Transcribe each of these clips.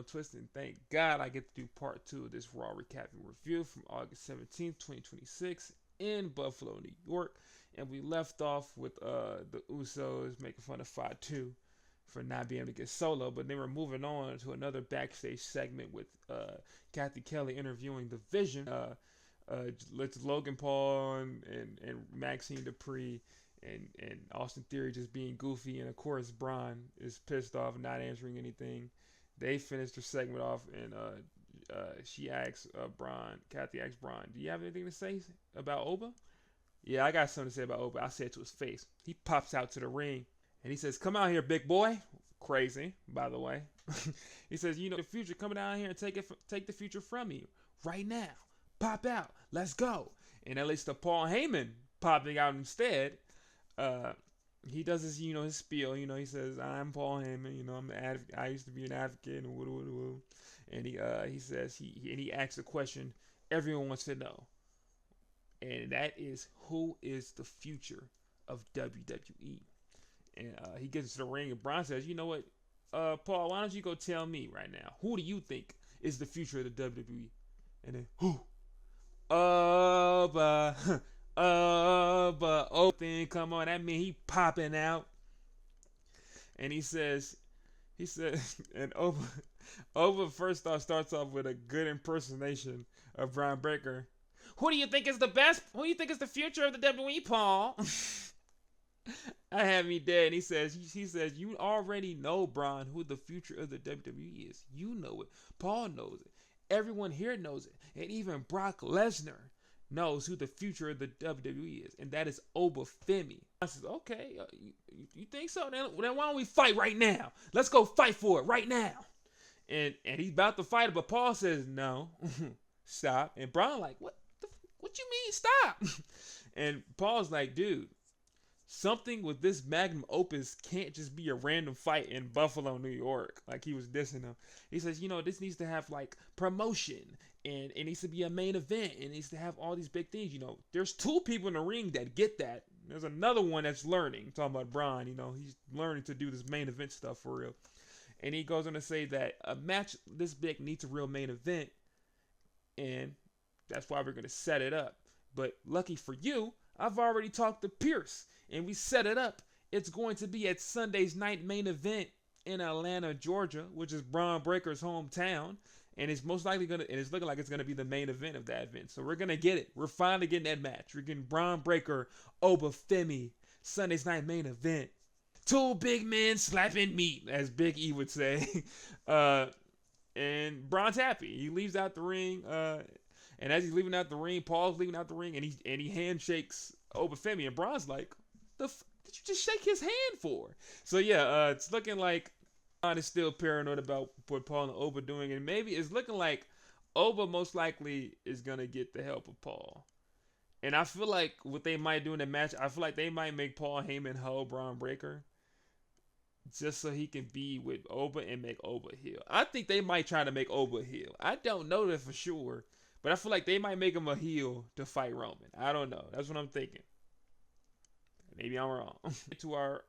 twist, and thank God I get to do part 2 of this Raw recapping review from August 17th, 2026 in Buffalo, New York. And we left off with the Usos making fun of Fatu for not being able to get Solo, but then we're moving on to another backstage segment with Kathy Kelly interviewing the Vision. Logan Paul and Maxine Dupree and Austin Theory just being goofy, and of course Braun is pissed off and not answering anything. They finished their segment off, and she asks Kathy asks Braun, "Do you have anything to say about Oba?" "Yeah, I got something to say about Oba." I said to his face. He pops out to the ring, and he says, "Come out here, big boy." Crazy, by the way. He says, "You know the future. Coming down here and take the future from you right now. Pop out. Let's go." And that leads to Paul Heyman popping out instead. He does his spiel. He says, "I'm Paul Heyman. I'm an advocate. I used to be an advocate." And he says he asks a question everyone wants to know, and that is, who is the future of WWE? And he gets to the ring, and Braun says, "You know what, Paul? Why don't you go tell me right now? Who do you think is the future of the WWE?" And then who? But oh, thing, come on, that mean he popping out. And he says, and Over first off starts off with a good impersonation of Brian Breaker. "Who do you think is the best? Who do you think is the future of the WWE, Paul?" I have me dead. And he says, "You already know, Braun, who the future of the WWE is. You know it. Paul knows it. Everyone here knows it. And even Brock Lesnar knows who the future of the WWE is, and that is Obafemi." I says, "Okay, you think so? Then why don't we fight right now? Let's go fight for it right now." And he's about to fight it, but Paul says, "No, stop." And Braun like, What you mean stop?" And Paul's like, "Dude, something with this magnum opus can't just be a random fight in Buffalo, New York." Like, he was dissing him. He says, "This needs to have like promotion, and it needs to be a main event, and it needs to have all these big things. There's 2 people in the ring that get that. There's another one that's learning." Talking about Braun, he's learning to do this main event stuff for real. And he goes on to say that a match this big needs a real main event, and that's why we're going to set it up. But lucky for you, I've already talked to Pierce, and we set it up. It's going to be at Sunday's night main event in Atlanta, Georgia, which is Braun Breaker's hometown. And it's most likely it's looking like it's gonna be the main event of that event. So we're gonna get it. We're finally getting that match. We're getting Braun Breaker, Obafemi, Sunday's night main event. 2 big men slapping meat, as Big E would say. And Braun's happy. He leaves out the ring. And as he's leaving out the ring, Paul's leaving out the ring, and he handshakes Obafemi, and Braun's like, did you just shake his hand for?" So yeah, it's looking like Braun is still paranoid about what Paul and Oba doing, and maybe it's looking like Oba most likely is gonna get the help of Paul. And I feel like what they might do in the match, I feel like they might make Paul Heyman hoe Braun Breaker, just so he can be with Oba and make Oba heel. I think they might try to make Oba heel. I don't know that for sure, but I feel like they might make him a heel to fight Roman. I don't know. That's what I'm thinking. Maybe I'm wrong. To our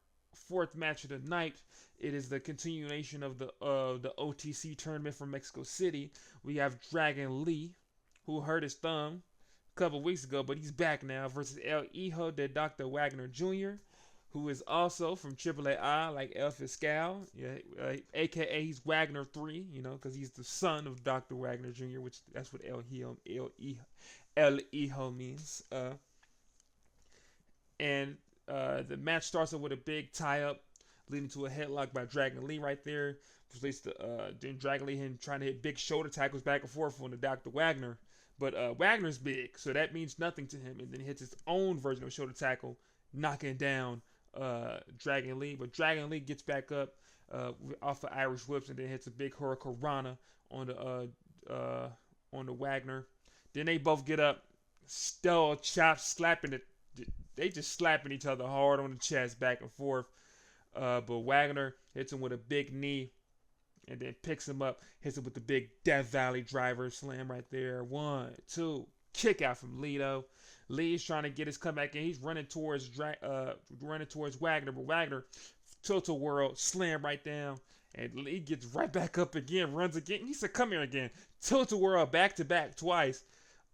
4th match of the night, it is the continuation of the OTC tournament from Mexico City. We have Dragon Lee, who hurt his thumb a couple weeks ago, but he's back now, versus El Hijo de Dr. Wagner Jr., who is also from AAA, like El Fiscal, aka he's Wagner 3, because he's the son of Dr. Wagner Jr., which that's what El Hijo means. And the match starts off with a big tie-up, leading to a headlock by Dragon Lee right there. Which leads to then Dragon Lee him trying to hit big shoulder tackles back and forth on the Dr. Wagner. But Wagner's big, so that means nothing to him. And then he hits his own version of shoulder tackle, knocking down Dragon Lee. But Dragon Lee gets back up off the Irish whips, and then hits a big Hurricanrana on the Wagner. Then they both get up, still chops, slapping it. They just slapping each other hard on the chest, back and forth. But Wagner hits him with a big knee, and then picks him up, hits him with the big Death Valley driver slam right there. 1, 2, kick out from Lito. Lee's trying to get his comeback, and he's running towards Wagner, but Wagner tilt-a-whirl, slam right down, And Lee gets right back up again, runs again. He said, "Come here again." Tilt-a-whirl back to back twice.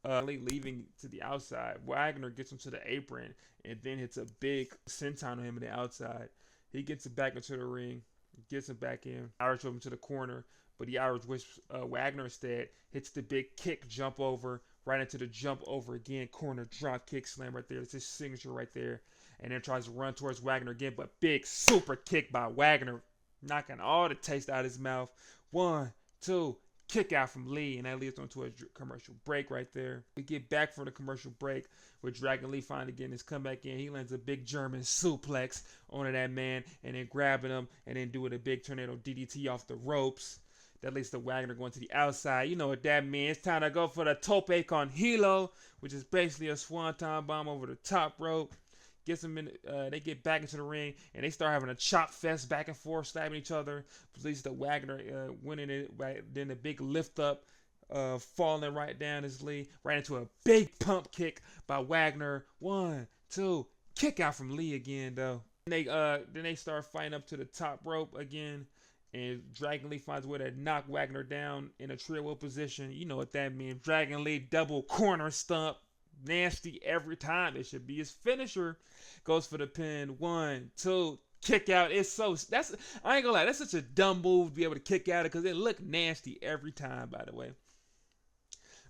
Lee leaving to the outside. Wagner gets him to the apron and then hits a big senton on him on the outside. He gets it back into the ring, gets him back in. Irish him to the corner, but the Irish whips Wagner instead. Hits the big kick, jump over, right into the jump over again. Corner drop kick slam right there. It's his signature right there. And then tries to run towards Wagner again, but big super kick by Wagner, knocking all the taste out of his mouth. 1, 2, kick out from Lee, and that leads on to a commercial break right there. We get back from the commercial break with Dragon Lee finally getting his comeback in. He lands a big German suplex onto that man, and then grabbing him, and then doing a big tornado DDT off the ropes. That leads to Wagner going to the outside. You know what that means. It's time to go for the tope con hilo, which is basically a swanton bomb over the top rope. Gets them in. They get back into the ring and they start having a chop fest back and forth, stabbing each other. Leads to Wagner winning it. Right, then a big lift up, falling right down his Lee, right into a big pump kick by Wagner. 1, 2, kick out from Lee again though. Then they start fighting up to the top rope again, and Dragon Lee finds a way to knock Wagner down in a trio position. You know what that means. Dragon Lee double corner stomp. Nasty every time. It should be his finisher. Goes for the pin. 1, 2, kick out. It's so I ain't gonna lie, that's such a dumb move to be able to kick out it because it looked nasty every time, by the way.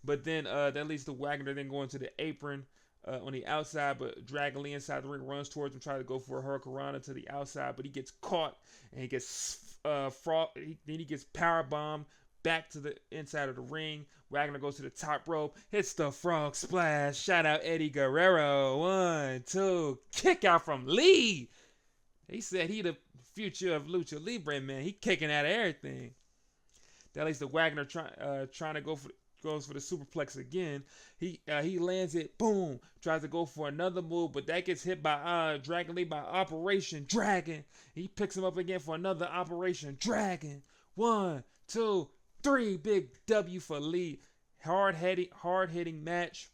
But then that leads to Wagner then going to the apron on the outside, but Dragon Lee inside the ring runs towards him, trying to go for a hurricanrana to the outside, but he gets caught and he gets then he gets power bombed back to the inside of the ring. Wagner goes to the top rope, hits the frog splash. Shout out Eddie Guerrero. 1, 2, kick out from Lee. He said he the future of Lucha Libre, man. He kicking out of everything. That leads to Wagner trying to goes for the superplex again. He lands it, boom. Tries to go for another move, but that gets hit by Dragon Lee by Operation Dragon. He picks him up again for another Operation Dragon. 1, 2, 3, big W for Lee. Hard hitting match.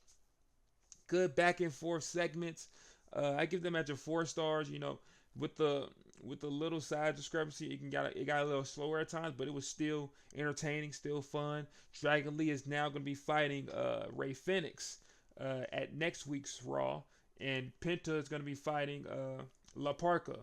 Good back and forth segments. I give the match a 4 stars. You know, with the little side discrepancy, it got a little slower at times, but it was still entertaining, still fun. Dragon Lee is now going to be fighting Rey Fenix at next week's Raw, and Penta is going to be fighting La Parka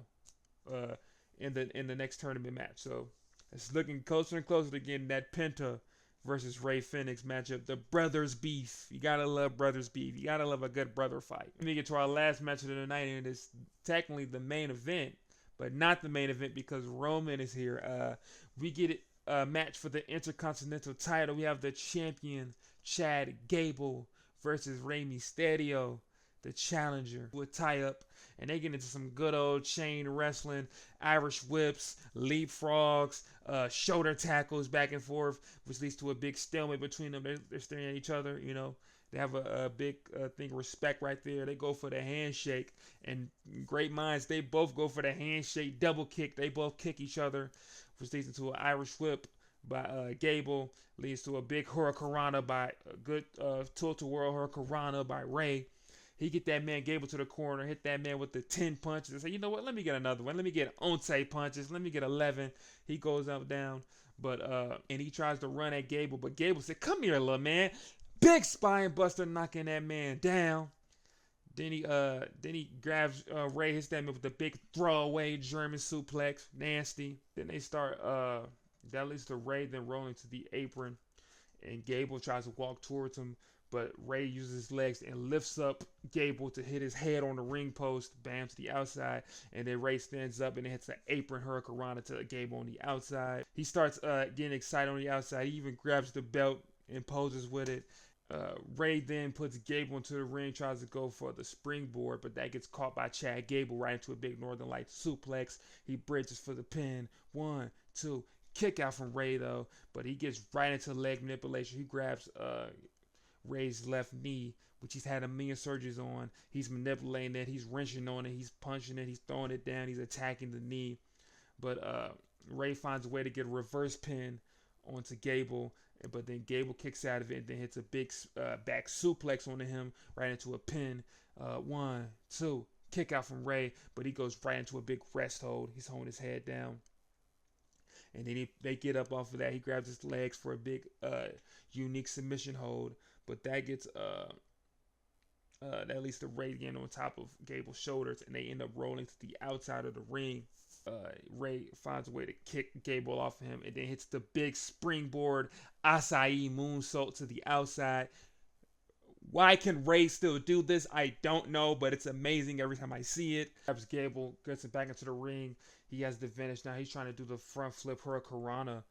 in the next tournament match. So it's looking closer and closer to getting that Penta versus Rey Fenix matchup. The brothers beef. You gotta love brothers beef. You gotta love a good brother fight. Let me get to our last match of the night, and it's technically the main event, but not the main event because Roman is here. We get a match for the Intercontinental title. We have the champion Chad Gable versus Rey Mysterio, the challenger, with tie-up. And they get into some good old chain wrestling, Irish whips, leapfrogs, shoulder tackles back and forth, which leads to a big stalemate between them. They're staring at each other, you know. They have a big thing of respect right there. They go for the handshake. And great minds, they both go for the handshake, double kick. They both kick each other, which leads into an Irish whip by Gable. Leads to a big hurricanrana by a good tilt-a-whirl hurricanrana by Rey. He get that man Gable to the corner, hit that man with the 10 punches, and say, you know what, let me get another one. Let me get 11 punches. Let me get 11. He goes up, down, but and he tries to run at Gable, but Gable said, come here, little man. Big spine buster, knocking that man down. Then he grabs Rey, hits that man with the big throwaway German suplex, nasty. Then they start, that leads to Rey then rolling to the apron, and Gable tries to walk towards him, but Rey uses his legs and lifts up Gable to hit his head on the ring post, bam, to the outside. And then Rey stands up and hits an apron hurricanrana to Gable on the outside. He starts getting excited on the outside. He even grabs the belt and poses with it. Rey then puts Gable into the ring, tries to go for the springboard, but that gets caught by Chad Gable right into a big Northern Lights suplex. He bridges for the pin. 1, 2, kick out from Rey though, but he gets right into leg manipulation. He grabs Rey's left knee, which he's had a million surgeries on. He's manipulating it. He's wrenching on it. He's punching it. He's throwing it down. He's attacking the knee. But Rey finds a way to get a reverse pin onto Gable. But then Gable kicks out of it and then hits a big back suplex onto him right into a pin. 1, 2, kick out from Rey. But he goes right into a big rest hold. He's holding his head down. and then they get up off of that. He grabs his legs for a big unique submission hold, but that gets that leads to Ray getting on top of Gable's shoulders, and they end up rolling to the outside of the ring. Ray finds a way to kick Gable off of him, and then hits the big springboard acai moonsault to the outside. Why can Ray still do this? I don't know, but it's amazing every time I see it. Grabs Gable, gets him back into the ring. He has the finish now. He's trying to do the front flip hurricanrana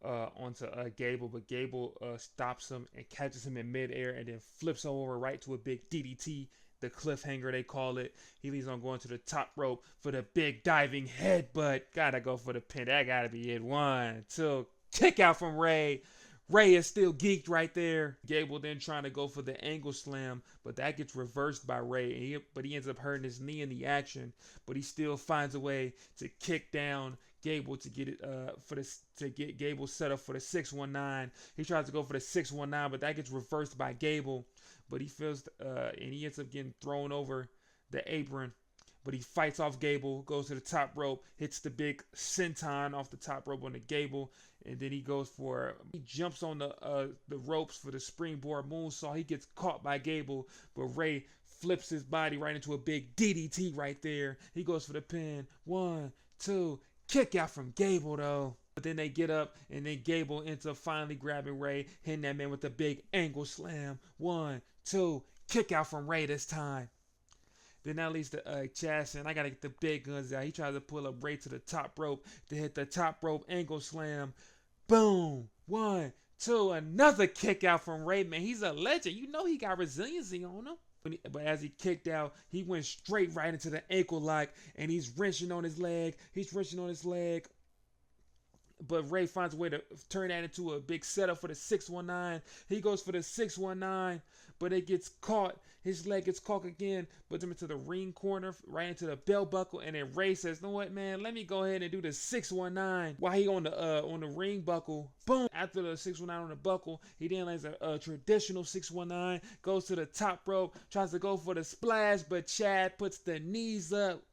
onto Gable, but Gable stops him and catches him in midair, and then flips him over right to a big DDT, the cliffhanger they call it. He leads on going to the top rope for the big diving headbutt. Gotta go for the pin. That gotta be it. 1, 2, kick out from Ray. Ray is still geeked right there. Gable then trying to go for the angle slam, but that gets reversed by Ray. But he ends up hurting his knee in the action. But he still finds a way to kick down Gable to get it to get Gable set up for the 619. He tries to go for the 619, but that gets reversed by Gable. But he feels and he ends up getting thrown over the apron. But he fights off Gable, goes to the top rope, hits the big senton off the top rope on the Gable, and then he jumps on the ropes for the springboard moonsault. He gets caught by Gable, but Ray flips his body right into a big DDT right there. He goes for the pin. 1, 2, kick out from Gable though. But then they get up, and then Gable ends up finally grabbing Ray, hitting that man with the big angle slam. 1, 2, kick out from Ray this time. Then that leads to Chad saying, I got to get the big guns out. He tries to pull up Ray to the top rope to hit the top rope angle slam. Boom. 1, 2, another kick out from Ray. Man, he's a legend. You know he got resiliency on him. But as he kicked out, he went straight right into the ankle lock, and he's wrenching on his leg. But Ray finds a way to turn that into a big setup for the 619. He goes for the 619, but it gets caught. His leg gets caught again, puts him into the ring corner, right into the belt buckle, and then Ray says, "You know what, man? Let me go ahead and do the 619." While he on the ring buckle, boom! After the 619 on the buckle, he then lands a traditional 619, goes to the top rope, tries to go for the splash, but Chad puts the knees up,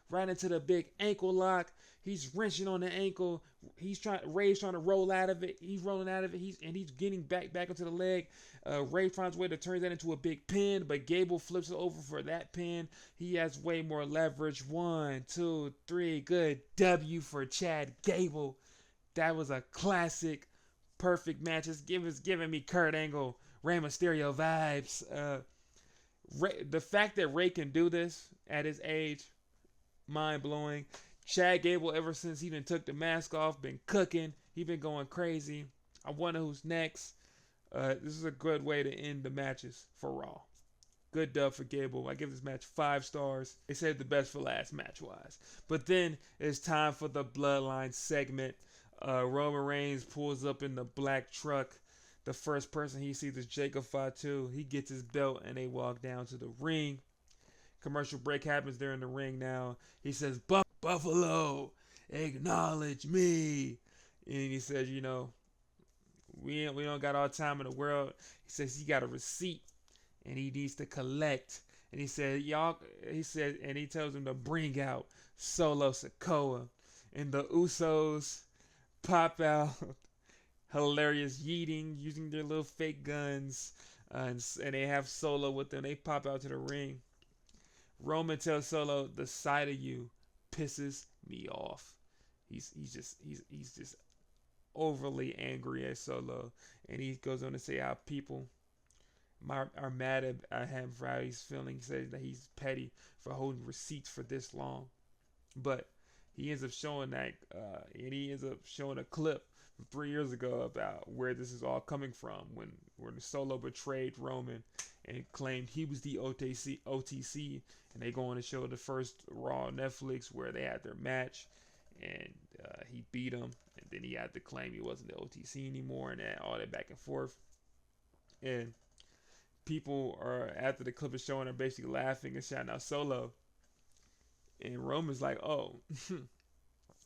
right into the big ankle lock. He's wrenching on the ankle. Ray's trying to roll out of it. He's rolling out of it. He's getting back into the leg. Ray finds a way to turn that into a big pin, but Gable flips it over for that pin. He has way more leverage. 1, 2, 3. Good W for Chad Gable. That was a classic, perfect match. It's giving me Kurt Angle, Rey Mysterio vibes. The fact that Ray can do this at his age, mind blowing. Chad Gable, ever since he done took the mask off, been cooking. He been going crazy. I wonder who's next. This is a good way to end the matches for Raw. Good dub for Gable. I give this match 5 stars. They saved the best for last match-wise. But then it's time for the Bloodline segment. Roman Reigns pulls up in the black truck. The first person he sees is Jacob Fatu. He gets his belt, and they walk down to the ring. Commercial break happens there in the ring now. He says, Buffalo, acknowledge me. And he says, we don't got all the time in the world. He says he got a receipt and he needs to collect. And he said, and he tells him to bring out Solo Sikoa. And the Usos pop out, hilarious yeeting, using their little fake guns. And they have Solo with them. They pop out to the ring. Roman tells Solo, the sight of you pisses me off. He's just overly angry at Solo, and he goes on to say how people are mad at him for how he's feeling. He says that he's petty for holding receipts for this long, but he ends up showing a clip from 3 years ago about where this is all coming from when Solo betrayed Roman and claimed he was the OTC, and they go on to show the first Raw on Netflix where they had their match, and he beat him, and then he had to claim he wasn't the OTC anymore, and all that back and forth. And people are, after the clip is showing, are basically laughing and shouting out Solo. And Roman's like, oh,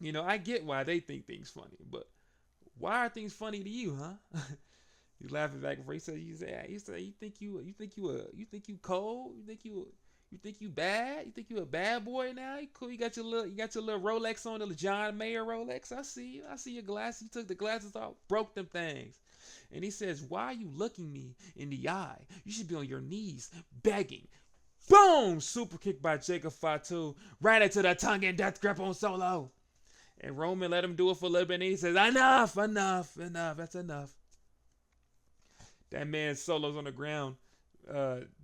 I get why they think things funny, but why are things funny to you, huh? He's laughing back and forth. He said, you think you cold? You You think you bad? You think you a bad boy now? You cool? You got your little Rolex on, the John Mayer Rolex. I see you. I see your glasses. You took the glasses off, broke them things. And he says, "Why are you looking me in the eye? You should be on your knees begging." Boom! Super kick by Jacob Fatu right into the tongue and death grip on Solo. And Roman let him do it for a little bit, and he says, "Enough, enough, enough. That's enough." That man Solo's on the ground,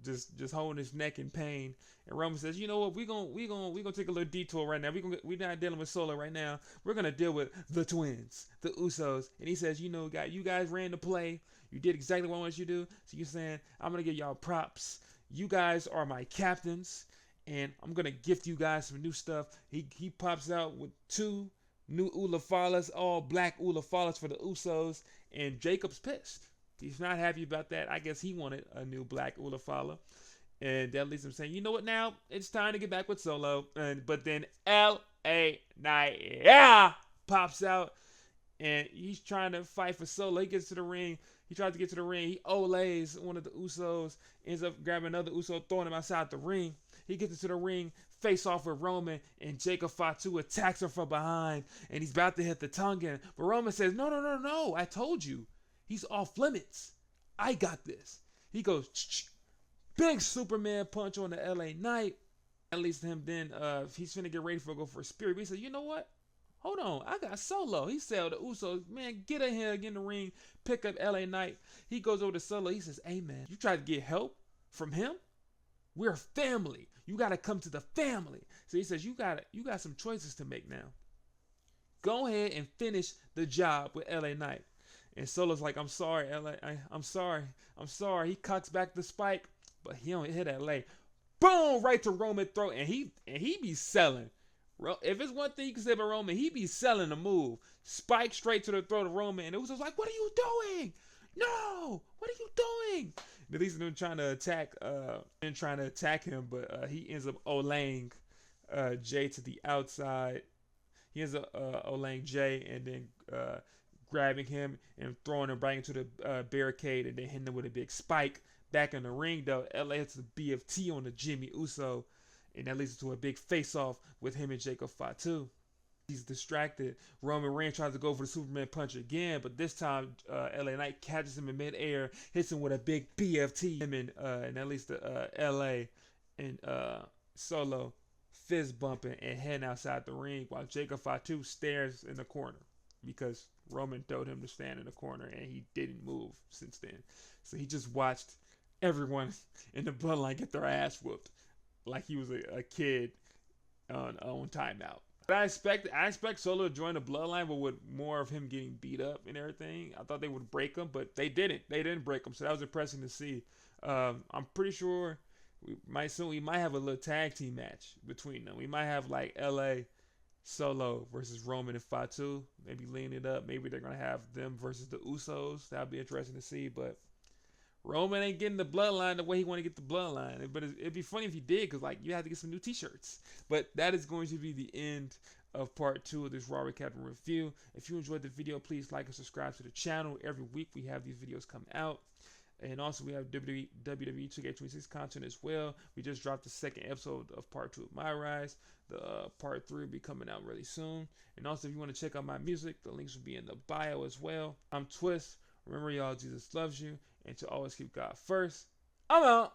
just holding his neck in pain. And Roman says, "You know what? We gonna take a little detour right now. We're not dealing with Solo right now. We're gonna deal with the twins, the Usos." And he says, "You know, you guys ran the play. You did exactly what I wanted you to do. So you're saying I'm gonna give y'all props. You guys are my captains, and I'm gonna gift you guys some new stuff." He pops out with 2 new Ulafalas, all black Ulafalas for the Usos, and Jacob's pissed. He's not happy about that. I guess he wanted a new black Ulafala. And that leaves him saying, "You know what now? It's time to get back with Solo." But then L.A. Knight, yeah, pops out. And he's trying to fight for Solo. He gets to the ring. He tries to get to the ring. He olays one of the Usos. Ends up grabbing another Uso, throwing him outside the ring. He gets into the ring, face off with Roman, and Jacob Fatu attacks him from behind. And he's about to hit the Tongan. But Roman says, No. I told you. He's off limits. I got this." He goes, big Superman punch on the LA Knight. That leads to him then, he's finna get ready to go for a spear. But he said, "You know what? Hold on. I got Solo." He said, "The Usos, man, get in here, get in the ring, pick up LA Knight." He goes over to Solo. He says, "Hey, man, you try to get help from him? We're family. You got to come to the family." So he says, you got some choices to make now. Go ahead and finish the job with LA Knight." And Solo's like, "I'm sorry, LA. I'm sorry. He cocks back the spike, but he don't hit LA. Boom! Right to Roman throat, and he be selling. If it's one thing you can say about Roman, he be selling the move. Spike straight to the throat of Roman, and it was just like, "What are you doing? No! What are you doing?" At least them trying to attack him, but he ends up olaying Jay to the outside. He ends up olaying Jay, and then grabbing him and throwing him right into the barricade, and then hitting him with a big spike. Back in the ring, though, LA hits the BFT on the Jimmy Uso, and that leads to a big face-off with him and Jacob Fatu. He's distracted. Roman Reigns tries to go for the Superman punch again, but this time LA Knight catches him in midair, hits him with a big BFT. Him and that leads to LA and Solo fist bumping and heading outside the ring, while Jacob Fatu stares in the corner because Roman told him to stand in the corner, and he didn't move since then. So he just watched everyone in the Bloodline get their ass whooped like he was a kid on timeout. But I expect Solo to join the Bloodline, but with more of him getting beat up and everything. I thought they would break him, but they didn't. They didn't break him, so that was impressive to see. I'm pretty sure we might have a little tag team match between them. We might have like LA Solo versus Roman and Fatu. Maybe lean it up. Maybe they're gonna have them versus the Usos. That'd be interesting to see. But Roman ain't getting the Bloodline the way he want to get the Bloodline. But it'd be funny if he did, because like you have to get some new T-shirts. But that is going to be the end of part 2 of this Raw Recap and Review. If you enjoyed the video, please like and subscribe to the channel. Every week we have these videos come out. And also we have WWE 2K26 content as well. We just dropped the second episode of part 2 of My Rise. The part 3 will be coming out really soon. And also if you want to check out my music, the links will be in the bio as well. I'm Twist. Remember, y'all, Jesus loves you. And to always keep God first. I'm out.